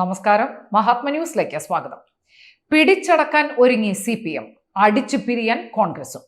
നമസ്കാരം. മഹാത്മ ന്യൂസിലേക്ക് സ്വാഗതം. പിടിച്ചടക്കാൻ ഒരുങ്ങി CPM, അടിച്ചു പിരിയാൻ കോൺഗ്രസും.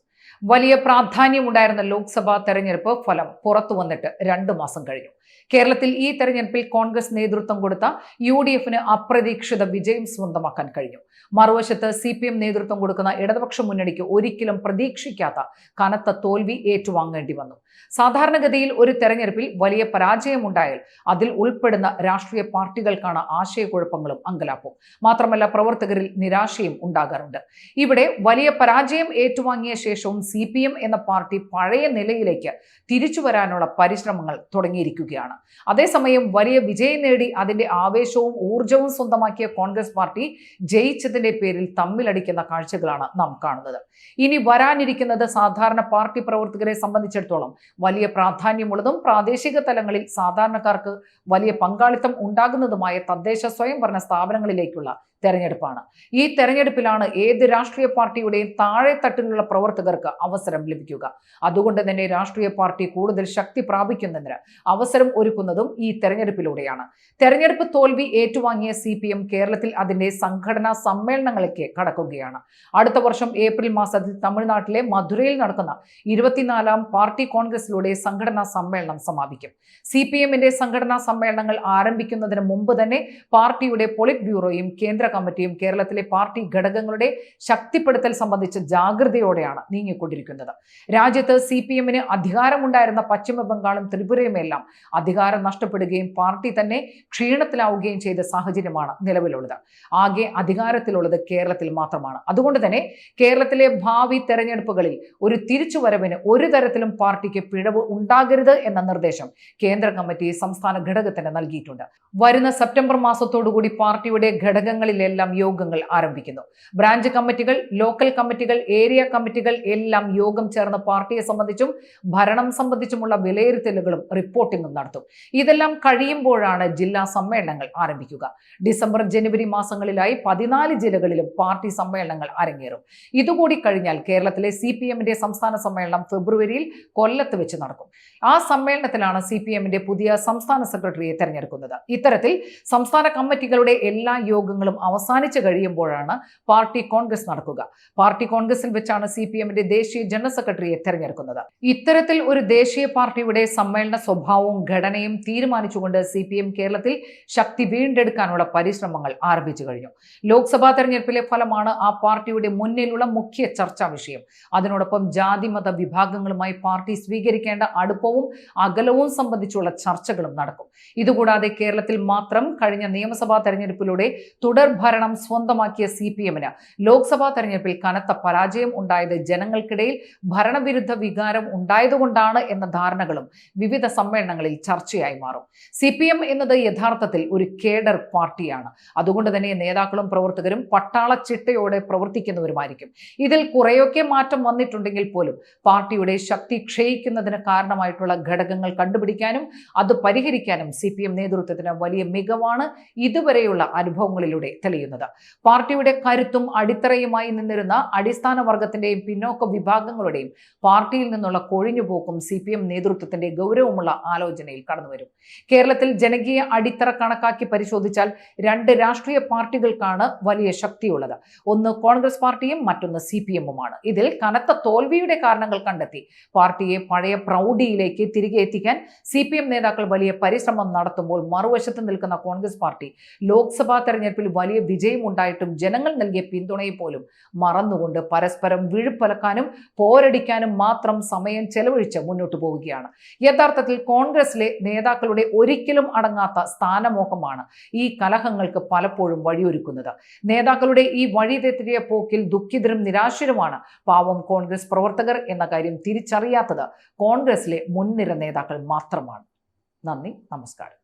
വലിയ പ്രാധാന്യമുണ്ടായിരുന്ന ലോക്സഭാ തെരഞ്ഞെടുപ്പ് ഫലം പുറത്തു വന്നിട്ട് 2 മാസം കഴിഞ്ഞു. കേരളത്തിൽ ഈ തെരഞ്ഞെടുപ്പിൽ കോൺഗ്രസ് നേതൃത്വം കൊടുത്ത UDFന് അപ്രതീക്ഷിത വിജയം സ്വന്തമാക്കാൻ കഴിഞ്ഞു. മറുവശത്ത് CPM നേതൃത്വം കൊടുക്കുന്ന ഇടതുപക്ഷ മുന്നണിക്ക് ഒരിക്കലും പ്രതീക്ഷിക്കാത്ത കനത്ത തോൽവി ഏറ്റുവാങ്ങേണ്ടി വന്നു. സാധാരണഗതിയിൽ ഒരു തെരഞ്ഞെടുപ്പിൽ വലിയ പരാജയമുണ്ടായാൽ അതിൽ ഉൾപ്പെടുന്ന രാഷ്ട്രീയ പാർട്ടികൾക്കാണ് ആശയക്കുഴപ്പങ്ങളും അങ്കലാപ്പും. മാത്രമല്ല, പ്രവർത്തകരിൽ നിരാശയും ഉണ്ടാകാറുണ്ട്. ഇവിടെ വലിയ പരാജയം ഏറ്റുവാങ്ങിയ ശേഷവും CPM എന്ന പാർട്ടി പഴയ നിലയിലേക്ക് തിരിച്ചു വരാനുള്ള പരിശ്രമങ്ങൾ തുടങ്ങിയിരിക്കുകയാണ്. അതേസമയം വലിയ വിജയം നേടി അതിന്റെ ആവേശവും ഊർജവും സ്വന്തമാക്കിയ കോൺഗ്രസ് പാർട്ടി ജയിച്ചതിന്റെ പേരിൽ തമ്മിലടിക്കുന്ന കാഴ്ചകളാണ് നാം കാണുന്നത്. ഇനി വരാനിരിക്കുന്നത് സാധാരണ പാർട്ടി പ്രവർത്തകരെ സംബന്ധിച്ചിടത്തോളം വലിയ പ്രാധാന്യമുള്ളതും പ്രാദേശിക തലങ്ങളിൽ സാധാരണക്കാർക്ക് വലിയ പങ്കാളിത്തം ഉണ്ടാകുന്നതുമായ തദ്ദേശ സ്വയംഭരണ സ്ഥാപനങ്ങളിലേക്കുള്ള തെരഞ്ഞെടുപ്പാണ്. ഈ തെരഞ്ഞെടുപ്പിലാണ് ഏത് രാഷ്ട്രീയ പാർട്ടിയുടെയും താഴെ തട്ടിലുള്ള പ്രവർത്തകർക്ക് അവസരം ലഭിക്കുക. അതുകൊണ്ട് തന്നെ രാഷ്ട്രീയ പാർട്ടി കൂടുതൽ ശക്തി പ്രാപിക്കുന്നതിന് അവസരം ഒരുക്കുന്നതും ഈ തെരഞ്ഞെടുപ്പിലൂടെയാണ്. തെരഞ്ഞെടുപ്പ് തോൽവി ഏറ്റുവാങ്ങിയ CPM കേരളത്തിൽ അതിന്റെ സംഘടനാ സമ്മേളനങ്ങളിലേക്ക് കടക്കുകയാണ്. അടുത്ത വർഷം ഏപ്രിൽ മാസത്തിൽ തമിഴ്നാട്ടിലെ മധുരയിൽ നടക്കുന്ന 24ാം പാർട്ടി കോൺഗ്രസിലൂടെ സംഘടനാ സമ്മേളനം സമാപിക്കും. CPMന്റെ സംഘടനാ സമ്മേളനങ്ങൾ ആരംഭിക്കുന്നതിന് മുമ്പ് തന്നെ പാർട്ടിയുടെ പൊളിറ്റ് ബ്യൂറോയും കേന്ദ്ര കമ്മിറ്റിയും കേരളത്തിലെ പാർട്ടി ഘടകങ്ങളുടെ ശക്തിപ്പെടുത്തൽ സംബന്ധിച്ച് ജാഗ്രതയോടെയാണ് നീങ്ങിക്കൊണ്ടിരിക്കുന്നത്. രാജ്യത്ത് CPMന് അധികാരമുണ്ടായിരുന്ന പശ്ചിമ ബംഗാളും ത്രിപുരയുമെല്ലാം അധികാരം നഷ്ടപ്പെടുകയും പാർട്ടി തന്നെ ക്ഷീണത്തിലാവുകയും ചെയ്ത സാഹചര്യമാണ് നിലവിലുള്ളത്. ആകെ അധികാരത്തിലുള്ളത് കേരളത്തിൽ മാത്രമാണ്. അതുകൊണ്ട് തന്നെ കേരളത്തിലെ ഭാവി തെരഞ്ഞെടുപ്പുകളിൽ ഒരു തിരിച്ചുവരവിന് ഒരു തരത്തിലും പാർട്ടിക്ക് പിഴവ് ഉണ്ടാകരുത് എന്ന നിർദ്ദേശം കേന്ദ്ര കമ്മിറ്റി സംസ്ഥാന ഘടകത്തിന് നൽകിയിട്ടുണ്ട്. വരുന്ന സെപ്റ്റംബർ മാസത്തോടുകൂടി പാർട്ടിയുടെ ഘടകങ്ങളിലെല്ലാം യോഗങ്ങൾ ആരംഭിക്കുന്നു. ബ്രാഞ്ച് കമ്മിറ്റികൾ, ലോക്കൽ കമ്മിറ്റികൾ, ഏരിയ കമ്മിറ്റികൾ എല്ലാം യോഗം ചേർന്ന് പാർട്ടിയെ സംബന്ധിച്ചും ഭരണം സംബന്ധിച്ചുമുള്ള വിലയിരുത്തലുകളും റിപ്പോർട്ടിംഗും നടത്തും. ഇതെല്ലാം കഴിയുമ്പോഴാണ് ജില്ലാ സമ്മേളനങ്ങൾ ആരംഭിക്കുക. ഡിസംബർ ജനുവരി മാസങ്ങളിലായി 14 ജില്ലകളിലും പാർട്ടി സമ്മേളനങ്ങൾ അരങ്ങേറും. ഇതുകൂടി കഴിഞ്ഞാൽ കേരളത്തിലെ CPMന്റെ സംസ്ഥാന സമ്മേളനം ഫെബ്രുവരിയിൽ കൊല്ലത്ത് വെച്ച് നടക്കും. ആ സമ്മേളനത്തിലാണ് CPMന്റെ പുതിയ സംസ്ഥാന സെക്രട്ടറിയെ തെരഞ്ഞെടുക്കുന്നത്. ഇത്തരത്തിൽ സംസ്ഥാന കമ്മിറ്റികളുടെ എല്ലാ യോഗങ്ങളും അവസാനിച്ചു കഴിയുമ്പോഴാണ് പാർട്ടി കോൺഗ്രസ് നടക്കുക. പാർട്ടി കോൺഗ്രസിൽ വെച്ചാണ് CPMന്റെ ദേശീയ ജനറൽ സെക്രട്ടറിയെ തെരഞ്ഞെടുക്കുന്നത്. ഇത്തരത്തിൽ ഒരു ദേശീയ പാർട്ടിയുടെ സമ്മേളന സ്വഭാവവും ഘടനയും തീരുമാനിച്ചുകൊണ്ട് CPM കേരളത്തിൽ ശക്തി വീണ്ടെടുക്കാനുള്ള പരിശ്രമങ്ങൾ ആരംഭിച്ചു കഴിഞ്ഞു. ലോക്സഭാ തെരഞ്ഞെടുപ്പിലെ ഫലമാണ് ആ പാർട്ടിയുടെ മുന്നിലുള്ള മുഖ്യ ചർച്ചാ വിഷയം. അതിനോടൊപ്പം ജാതി മത വിഭാഗങ്ങളുമായി പാർട്ടി സ്വീകരിക്കേണ്ട അടുപ്പവും അകലവും സംബന്ധിച്ചുള്ള ചർച്ചകളും നടക്കും. ഇതുകൂടാതെ കേരളത്തിൽ മാത്രം കഴിഞ്ഞ നിയമസഭാ തെരഞ്ഞെടുപ്പിലൂടെ തുടർ ഭരണം സ്വന്തമാക്കിയ CPMന് ലോക്സഭാ തെരഞ്ഞെടുപ്പിൽ കനത്ത പരാജയം ഉണ്ടായത് ജനങ്ങൾക്കിടയിൽ ഭരണവിരുദ്ധ വികാരം ഉണ്ടായതുകൊണ്ടാണ് എന്ന ധാരണകളും വിവിധ സമ്മേളനങ്ങളിൽ ചർച്ചയായി മാറും. CPM എന്നത് യഥാർത്ഥത്തിൽ ഒരു കേഡർ പാർട്ടിയാണ്. അതുകൊണ്ട് തന്നെ നേതാക്കളും പ്രവർത്തകരും പട്ടാള ചിട്ടയോടെ പ്രവർത്തിക്കുന്നവരുമായിരിക്കും. ഇതിൽ കുറെയൊക്കെ മാറ്റം വന്നിട്ടുണ്ടെങ്കിൽ പോലും പാർട്ടിയുടെ ശക്തി ക്ഷയിക്കുന്നതിന് കാരണമായിട്ടുള്ള ഘടകങ്ങൾ കണ്ടുപിടിക്കാനും അത് പരിഹരിക്കാനും CPM നേതൃത്വത്തിന് വലിയ മികവാണ് ഇതുവരെയുള്ള അനുഭവങ്ങളിലൂടെ തെളിയുന്നത്. പാർട്ടിയുടെ കരുത്തും അടിത്തറയുമായി നിന്നിരുന്ന അടിസ്ഥാന വർഗത്തിന്റെയും പിന്നോക്ക വിഭാഗങ്ങളുടെയും പാർട്ടിയിൽ നിന്നുള്ള കൊഴിഞ്ഞുപോക്കും CPM നേതൃത്വത്തിന്റെ ഗൗരവമുള്ള ആലോചനയിൽ കടന്നുവരും. കേരളത്തിൽ ജനകീയ അടിത്തറ കണക്കാക്കി പരിശോധിച്ചാൽ 2 രാഷ്ട്രീയ പാർട്ടികൾക്കാണ് വലിയ ശക്തിയുള്ളത്. ഒന്ന് കോൺഗ്രസ് പാർട്ടിയും മറ്റൊന്ന് CPMുമാണ്. ഇതിൽ കനത്ത തോൽവിയുടെ കാരണങ്ങൾ കണ്ടെത്തി പാർട്ടിയെ പഴയ പ്രൗഢിയിലേക്ക് തിരികെ എത്തിക്കാൻ CPM നേതാക്കൾ വലിയ പരിശ്രമം നടത്തുമ്പോൾ മറുവശത്ത് നിൽക്കുന്ന കോൺഗ്രസ് പാർട്ടി ലോക്സഭാ തെരഞ്ഞെടുപ്പിൽ വലിയ വിജയം ഉണ്ടായിട്ടും ജനങ്ങൾ നൽകിയ പിന്തുണയെ പോലും മറന്നുകൊണ്ട് പരസ്പരം വിഴുപ്പലക്കാനും പോരടിക്കാനും മാത്രം സമയം ചെലവഴിച്ച് മുന്നോട്ട് പോവുകയാണ്. യഥാർത്ഥത്തിൽ കോൺഗ്രസിലെ നേതാക്കളുടെ ഒരിക്കലും അടങ്ങാത്ത സ്ഥാനമോഹമാണ് ഈ കലഹങ്ങൾക്ക് പലപ്പോഴും വഴിയൊരുക്കുന്നത്. നേതാക്കളുടെ ഈ വഴിതെറ്റിയ പോക്കിൽ ദുഃഖിതരും നിരാശരുമാണ് പാവം കോൺഗ്രസ് പ്രവർത്തകർ എന്ന കാര്യം തിരിച്ചറിയാത്തത് കോൺഗ്രസിലെ മുൻനിര നേതാക്കൾ മാത്രമാണ്. നന്ദി, നമസ്കാരം.